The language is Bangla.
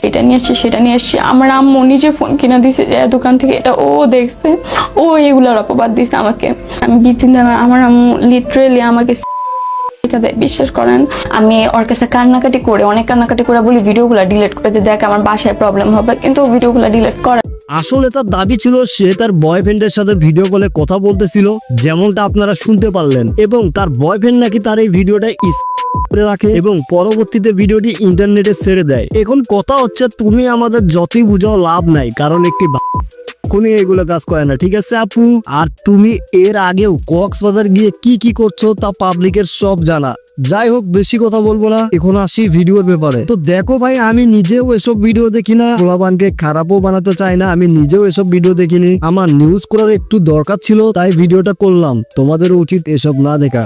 এটা নিয়ে আসছি সেটা নিয়ে আসছি। আমার আম্মু নিজে ফোন কিনা দিছে যে দোকান থেকে, এটা ও দেখছে, ও এগুলার অপবাদ দিছে আমাকে। আমি 20 দিন ধরে আমার আম্মু লিটারেলি আমাকে বিশ্বাস করেন, আমি ওর কাছে কান্নাকাটি করে অনেক কান্নাকাটি করে বলি ভিডিওগুলো ডিলিট করে দে, দেখ আমার বাসায় প্রবলেম হবে, কিন্তু ও ভিডিওগুলো ডিলিট করে। আসলে তার দাবি ছিল সে তার বয়ফ্রেন্ডের সাথে ভিডিও কলে কথা বলতেছিল, যেমনটা আপনারা শুনতে পারলেন, এবং তার বয়ফ্রেন্ড নাকি তার এই ভিডিওটা করে রাখে এবং পরবর্তীতে ভিডিওটি ইন্টারনেটে ছেড়ে দেয়। এখন কথা হচ্ছে তুমি আমাদের যতই বুঝাও লাভ নাই, কারণ একটি কোনি এগুলো কাজ করে না, ঠিক আছে আপু? আর তুমি এর আগেও কক্সবাজার গিয়ে কি কি করছো তা পাবলিকের সব জানা। যাই হোক, বেশি কথা বলবো না, এখন আসি ভিডিওর ব্যাপারে। তো দেখো ভাই, আমি নিজেও এসব ভিডিও দেখি না, পোলাপানকে খারাপও বানাতে চাই না, আমি নিজেও এসব ভিডিও দেখিনি। আমার নিউজ করার একটু দরকার ছিল, তাই ভিডিওটা করলাম। তোমাদের উচিত এসব না দেখা।